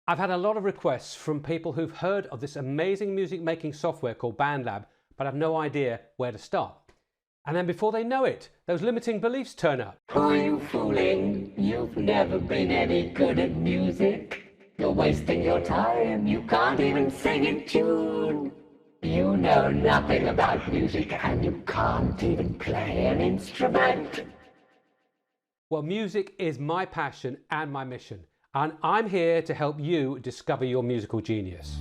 I've had a lot of requests from people who've heard of this amazing music making software called BandLab, but have no idea where to start. And then before they know it, those limiting beliefs turn up. Who are you fooling? You've never been any good at music. You're wasting your time. You can't even sing in tune. You know nothing about music and you can't even play an instrument. Well, music is my passion and my mission, and I'm here to help you discover your musical genius.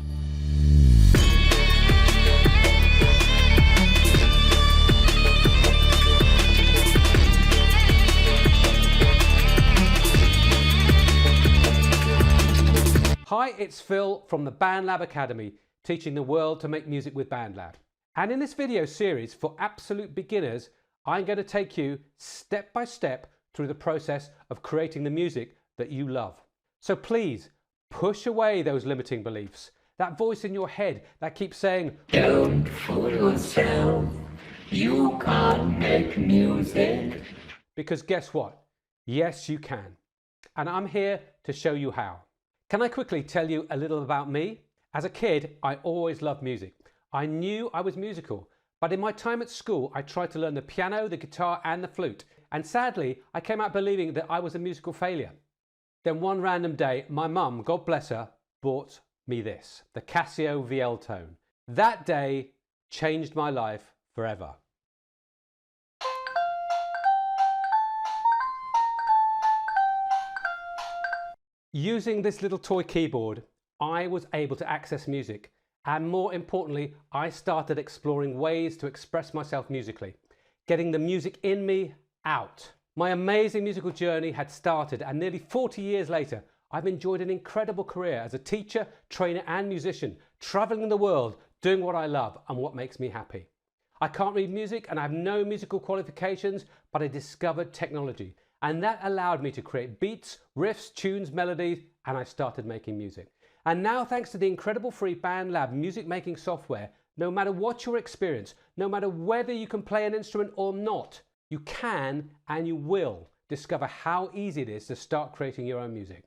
Hi, it's Phil from the BandLab Academy, teaching the world to make music with BandLab. And in this video series for absolute beginners, I'm going to take you step by step through the process of creating the music that you love. So please push away those limiting beliefs, that voice in your head that keeps saying, "Don't fool yourself. You can't make music." Because guess what? Yes, you can. And I'm here to show you how. Can I quickly tell you a little about me? As a kid, I always loved music. I knew I was musical, but in my time at school, I tried to learn the piano, the guitar, and the flute. And sadly, I came out believing that I was a musical failure. Then one random day, my mum, God bless her, bought me this, the Casio VL Tone. That day changed my life forever. Using this little toy keyboard, I was able to access music, and more importantly, I started exploring ways to express myself musically, getting the music in me out. My amazing musical journey had started, and nearly 40 years later, I've enjoyed an incredible career as a teacher, trainer and musician, traveling the world, doing what I love and what makes me happy. I can't read music and I have no musical qualifications, but I discovered technology. And that allowed me to create beats, riffs, tunes, melodies, and I started making music. And now, thanks to the incredible free BandLab music making software, no matter what your experience, no matter whether you can play an instrument or not, you can and you will discover how easy it is to start creating your own music.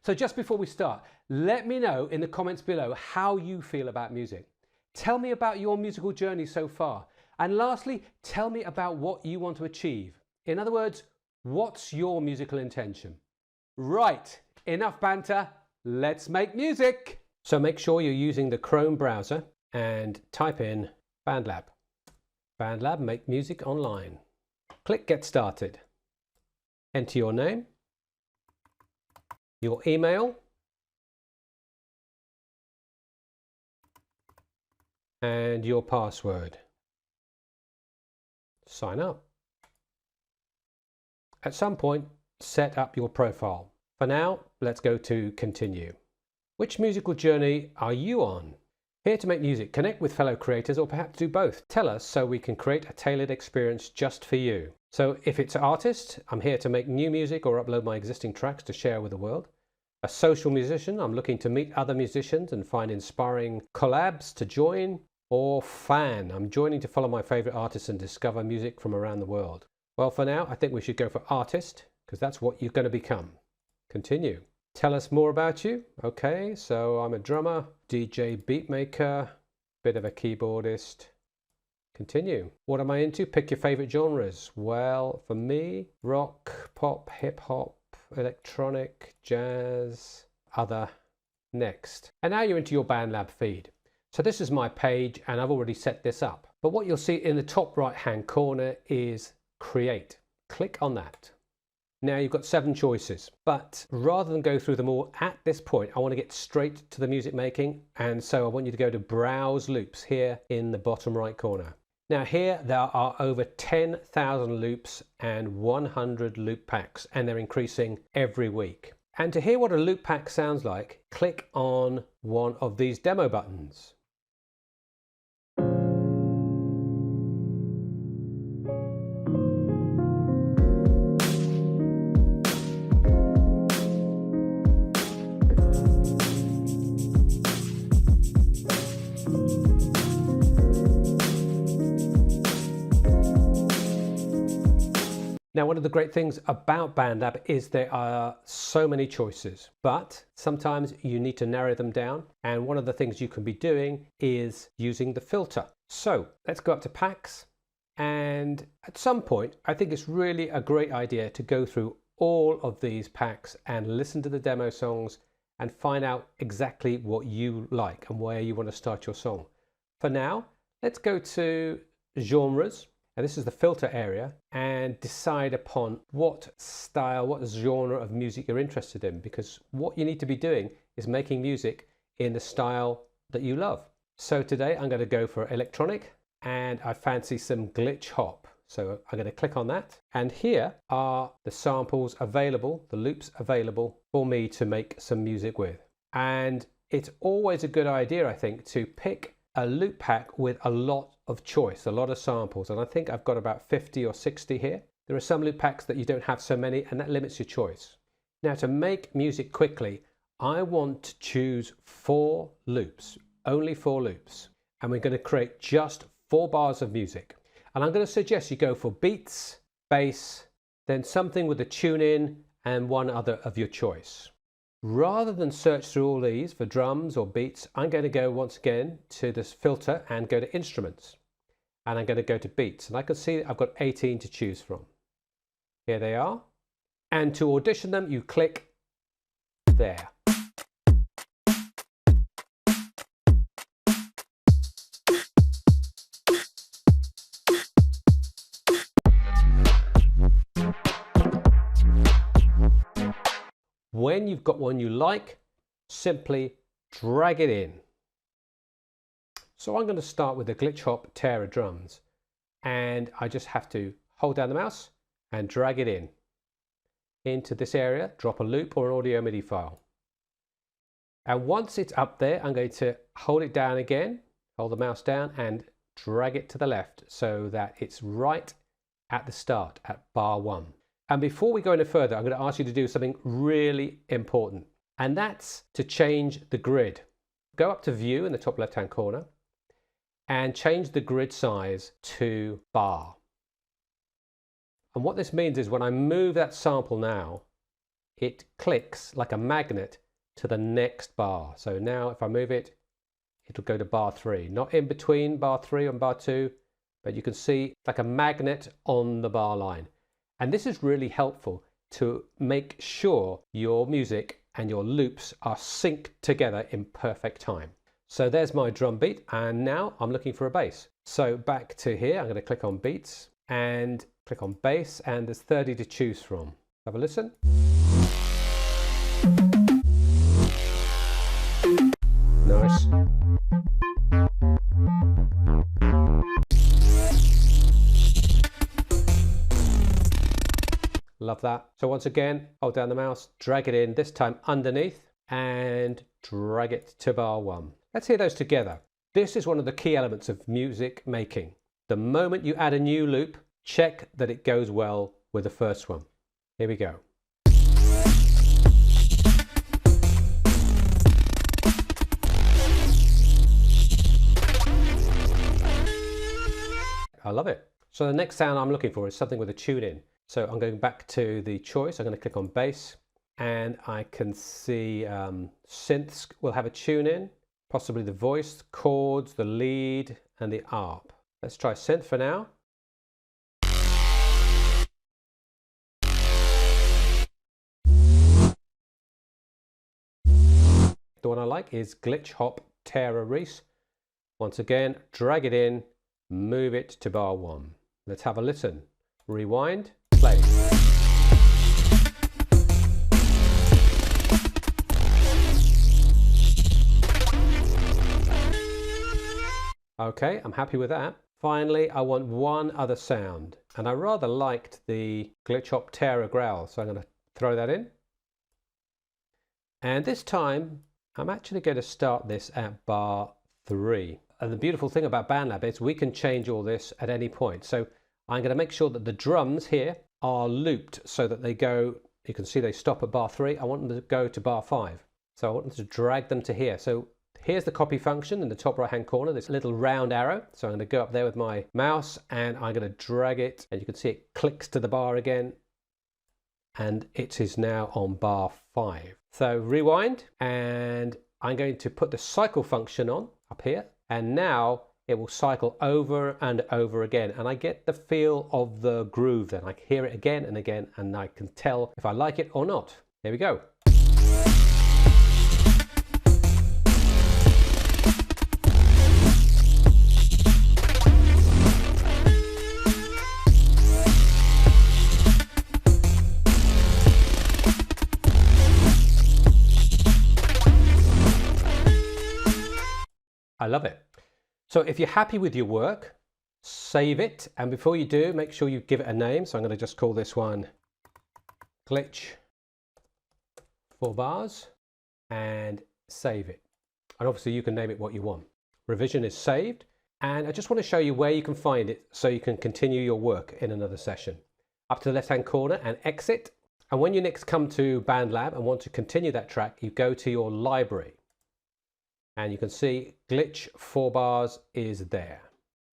So just before we start, let me know in the comments below how you feel about music. Tell me about your musical journey so far. And lastly, tell me about what you want to achieve. In other words, what's your musical intention? Right, enough banter, let's make music. So make sure you're using the Chrome browser and type in BandLab. BandLab Make Music Online. Click Get Started. Enter your name, your email, and your password. Sign up. At some point, set up your profile. For now, let's go to Continue. Which musical journey are you on? Here to make music, connect with fellow creators, or perhaps do both. Tell us so we can create a tailored experience just for you. So if it's an artist, I'm here to make new music or upload my existing tracks to share with the world. A social musician, I'm looking to meet other musicians and find inspiring collabs to join. Or fan, I'm joining to follow my favorite artists and discover music from around the world. Well, for now, I think we should go for artist, because that's what you're going to become. Continue. Tell us more about you. Okay, so I'm a drummer, DJ, beatmaker, bit of a keyboardist. Continue. What am I into? Pick your favorite genres. Well, for me, rock, pop, hip hop, electronic, jazz, other. Next. And now you're into your BandLab feed. So this is my page and I've already set this up. But what you'll see in the top right hand corner is Create. Click on that. Now you've got 7 choices, but rather than go through them all at this point, I want to get straight to the music making. And so I want you to go to Browse Loops here in the bottom right corner. Now here there are over 10,000 loops and 100 loop packs, and they're increasing every week. And to hear what a loop pack sounds like, click on one of these demo buttons. Now, one of the great things about BandLab is there are so many choices, but sometimes you need to narrow them down. And one of the things you can be doing is using the filter. So let's go up to packs. And at some point, I think it's really a great idea to go through all of these packs and listen to the demo songs and find out exactly what you like and where you want to start your song. For now, let's go to genres. And this is the filter area, and decide upon what style, what genre of music you're interested in, because what you need to be doing is making music in the style that you love. So today I'm going to go for electronic, and I fancy some glitch hop. So I'm going to click on that, and here are the samples available, the loops available for me to make some music with. And it's always a good idea, I think, to pick a loop pack with a lot of choice, a lot of samples, and I think I've got about 50 or 60 here. There are some loop packs that you don't have so many, and that limits your choice. Now, to make music quickly, I want to choose 4 loops, only 4 loops, and we're going to create just 4 bars of music. And I'm going to suggest you go for beats, bass, then something with a tune in, and one other of your choice. Rather than search through all these for drums or beats, I'm going to go once again to this filter and go to instruments. And I'm going to go to beats. And I can see I've got 18 to choose from. Here they are. And to audition them, you click there. When you've got one you like, simply drag it in. So I'm going to start with the glitch hop Terra drums, and I just have to hold down the mouse and drag it in into this area, drop a loop or an audio MIDI file. And once it's up there, I'm going to hold it down again, hold the mouse down and drag it to the left so that it's right at the start at bar 1. And before we go any further, I'm going to ask you to do something really important, and that's to change the grid. Go up to View in the top left-hand corner and change the grid size to bar. And what this means is when I move that sample now, it clicks like a magnet to the next bar. So now if I move it, it'll go to bar 3, not in between bar 3 and bar 2, but you can see like a magnet on the bar line. And this is really helpful to make sure your music and your loops are synced together in perfect time. So there's my drum beat, and now I'm looking for a bass. So back to here, I'm going to click on beats and click on bass, and there's 30 to choose from. Have a listen. Nice. Love that. So once again, hold down the mouse, drag it in, this time underneath, and drag it to bar 1. Let's hear those together. This is one of the key elements of music making. The moment you add a new loop, check that it goes well with the first one. Here we go. I love it. So the next sound I'm looking for is something with a tune in. So I'm going back to the choice. I'm going to click on bass, and I can see synths will have a tune in, possibly the voice, chords, the lead, and the ARP. Let's try synth for now. The one I like is Glitch Hop Tara Reese. Once again, drag it in, move it to bar 1. Let's have a listen. Rewind, play. Okay, I'm happy with that. Finally, I want one other sound, and I rather liked the Glitch Hop Tara growl, so I'm going to throw that in. And this time, I'm actually going to start this at bar 3. And the beautiful thing about BandLab is we can change all this at any point. So I'm going to make sure that the drums here are looped so that they go, you can see they stop at bar 3. I want them to go to bar 5. So I want them to drag them to here. So Here's the copy function in the top right hand corner, this little round arrow. So I'm going to go up there with my mouse and I'm going to drag it, and you can see it clicks to the bar again, and it is now on bar 5. So rewind, and I'm going to put the cycle function on up here, and now it will cycle over and over again, and I get the feel of the groove then. I hear it again and again, and I can tell if I like it or not. Here we go. I love it. So if you're happy with your work, save it. And before you do, make sure you give it a name. So I'm going to just call this one Glitch 4 bars and save it. And obviously you can name it what you want. Revision is saved. And I just want to show you where you can find it so you can continue your work in another session. Up to the left-hand corner and exit. And when you next come to BandLab and want to continue that track, you go to your library. And you can see Glitch 4 bars is there.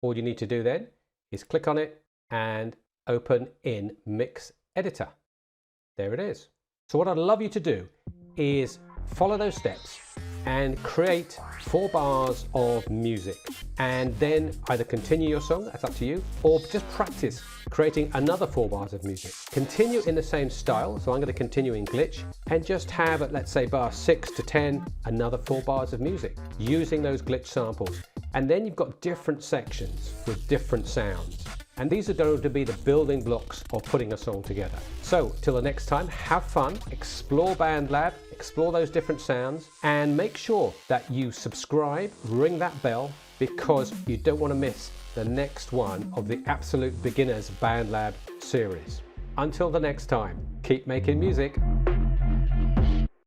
All you need to do then is click on it and open in Mix Editor. There it is. So what I'd love you to do is follow those steps and create 4 bars of music, and then either continue your song, that's up to you, or just practice creating another 4 bars of music. Continue in the same style, so I'm going to continue in Glitch, and just have at, let's say, bar 6 to 10, another 4 bars of music using those glitch samples. And then you've got different sections with different sounds. And these are going to be the building blocks of putting a song together. So till the next time, have fun, explore BandLab, explore those different sounds, and make sure that you subscribe, ring that bell, because you don't want to miss the next one of the Absolute Beginners BandLab series. Until the next time, keep making music.